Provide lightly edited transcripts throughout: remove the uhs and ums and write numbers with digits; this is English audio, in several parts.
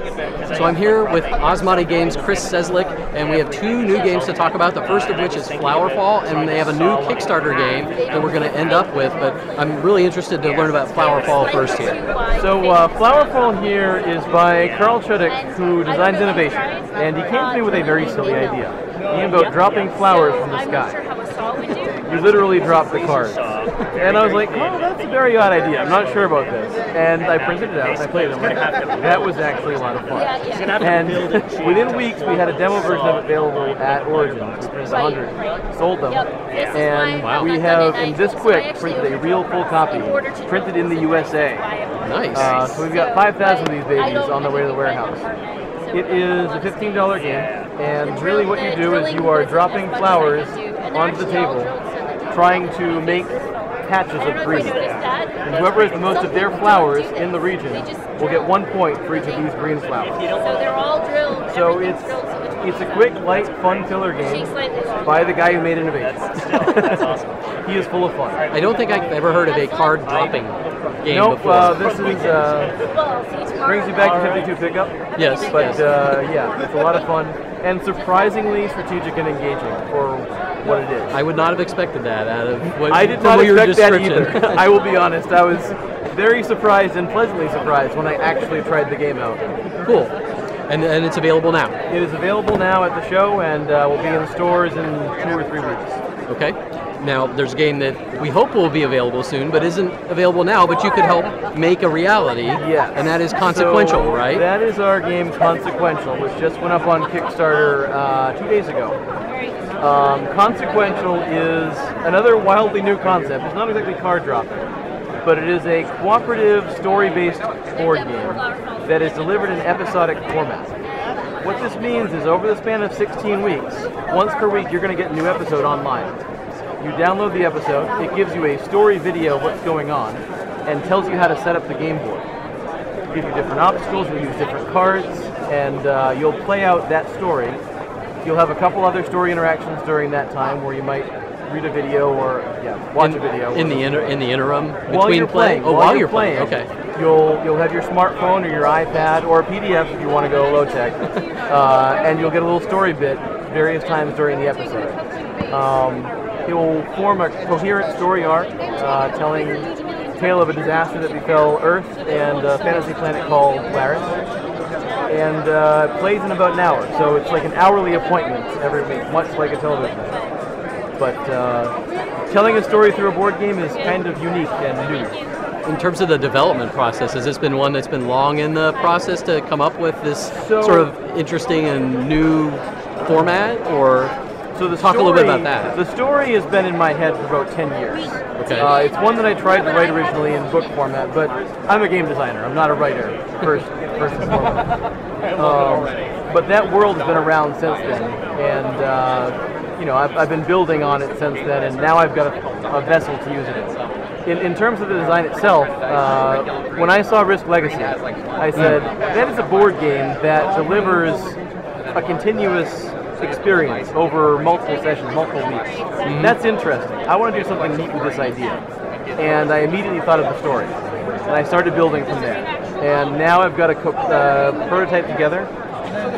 So I'm here with Osmati Games' Chris Ceslik, and we have two new games to talk about, the first of which is Flowerfall, and they have a new Kickstarter game that we're going to end up with, but I'm really interested to learn about Flowerfall first here. So Flowerfall here is by Carl Chudik, who designs innovation, and he came to me with a very silly idea. He came about dropping flowers from the sky. You literally drop the cards. And I was like, oh, that's a very odd idea. I'm not sure about this. And I printed it out and I played it. I'm like, that was actually a lot of fun. And within weeks, we had a demo version of it available at Origin. We printed 100, sold them. And we have, in this quick, printed a real full copy, printed in the USA. Nice. So we've got 5,000 of these babies on their way to the warehouse. It is a $15 game, and really what you do is you are dropping flowers onto the table, trying to make patches of green. And whoever has the most of their flowers in the region will get 1 point for each of these green flowers. So it's a quick, light, fun filler game by the guy who made innovation. That's awesome. He is full of fun. I don't think I've ever heard of a card dropping game before. Nope, this is brings you back to 52 pickup. Yes, but yeah, it's a lot of fun and surprisingly strategic and engaging for what it is. I would not have expected that out of what I did not expect that description. either. I will be honest. I was very surprised and pleasantly surprised when I actually tried the game out. Cool. And it's available now? It is available now at the show and will be in the stores in 2 or 3 weeks. Okay. Now, there's a game that we hope will be available soon, but isn't available now, but you could help make a reality. Yes. And that is Consequential, so right? That is our game Consequential, which just went up on Kickstarter 2 days ago. Consequential is another wildly new concept. It's not exactly card dropping, but it is a cooperative, story-based board game that is delivered in episodic format. What this means is over the span of 16 weeks, once per week you're going to get a new episode online. You download the episode, it gives you a story video of what's going on, and tells you how to set up the game board. It gives you different obstacles, you'll use different cards, and you'll play out that story. You'll have a couple other story interactions during that time where you might read a video or watch a video. In the interim while between you're playing. Oh, while you're playing. Okay. You'll have your smartphone or your iPad or a PDF if you want to go low tech, and you'll get a little story bit various times during the episode. It will form a coherent story arc telling the tale of a disaster that befell Earth and a fantasy planet called Laris. And it plays in about an hour, so it's like an hourly appointment every week, much like a television show. But telling a story through a board game is kind of unique and new. In terms of the development process, has this been one that's been long in the process to come up with this sort of interesting and new format, or talk a little bit about that? The story has been in my head for about 10 years. Okay. It's one that I tried to write originally in book format, but I'm a game designer. I'm not a writer, first and foremost. But that world has been around since then, and you know, I've been building on it since then, and now I've got a vessel to use it in. In terms of the design itself, when I saw Risk Legacy, I said, that is a board game that delivers a continuous experience over multiple sessions, multiple weeks. That's interesting. I want to do something neat with this idea. And I immediately thought of the story. And I started building from there. And now I've got a prototype together,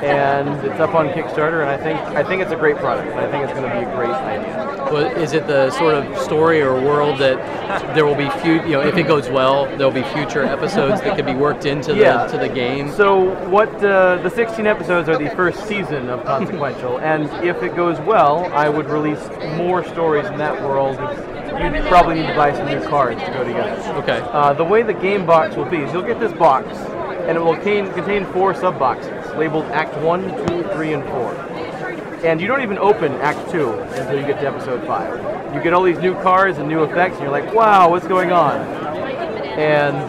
and it's up on Kickstarter, and I think it's a great product. I think it's going to be a great idea. Well, is it the sort of story or world that there will be if it goes well, there'll be future episodes that could be worked into the game? So what the 16 episodes are the first season of Consequential, and if it goes well, I would release more stories in that world. You probably need to buy some new cards to go together. Okay. The way the game box will be is you'll get this box, and it will contain 4 sub-boxes labeled Act 1, 2, 3, and 4. And you don't even open Act 2 until you get to Episode 5. You get all these new cards and new effects, and you're like, wow, what's going on? And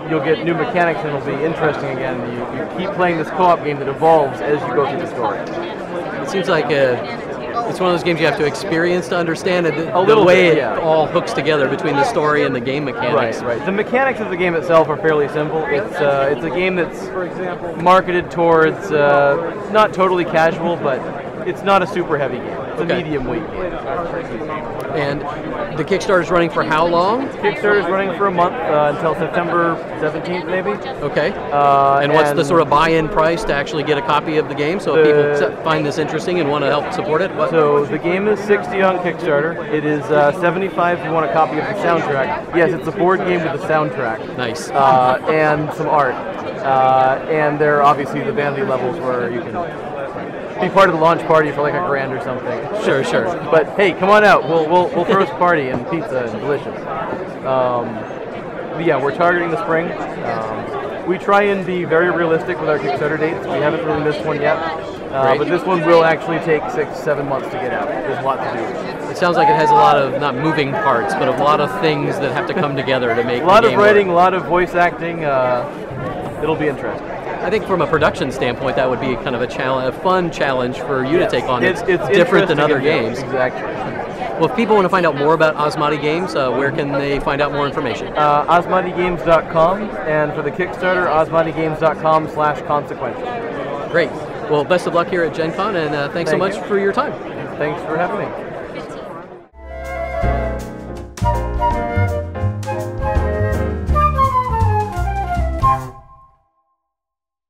you'll get new mechanics, and it'll be interesting again. You keep playing this co-op game that evolves as you go through the story. It seems like it's one of those games you have to experience to understand it, the way it all hooks together between the story and the game mechanics. Right. The mechanics of the game itself are fairly simple. It's a game that's marketed towards not totally casual, but It's not a super heavy game. It's a medium weight game. And the Kickstarter's running for how long? Kickstarter's running for a month until September 17th, maybe. Okay. And what's the sort of buy-in price to actually get a copy of the game? So if people find this interesting and want to help support it? So the game is $60 on Kickstarter. It is $75 if you want a copy of the soundtrack. Yes, it's a board game with a soundtrack. Nice. And some art. And there are obviously the vanity levels where you can be part of the launch party for like $1,000 or something. Sure, sure. But hey, come on out. We'll throw us a party and pizza and delicious. But yeah, we're targeting the spring. We try and be very realistic with our Kickstarter dates. We haven't really missed one yet. But this one will actually take 6-7 months to get out. There's a lot to do. It sounds like it has a lot of, not moving parts, but a lot of things that have to come together to make a lot the of game writing, work. a lot of voice acting. It'll be interesting. I think from a production standpoint, that would be kind of a fun challenge for you to take on. It's different than other games. Exactly. Well, if people want to find out more about Asmati Games, where can they find out more information? OsmatiGames.com, and for the Kickstarter, OsmatiGames.com/consequential. Great. Well, best of luck here at GenCon, and thanks so much for your time. Thanks for having me.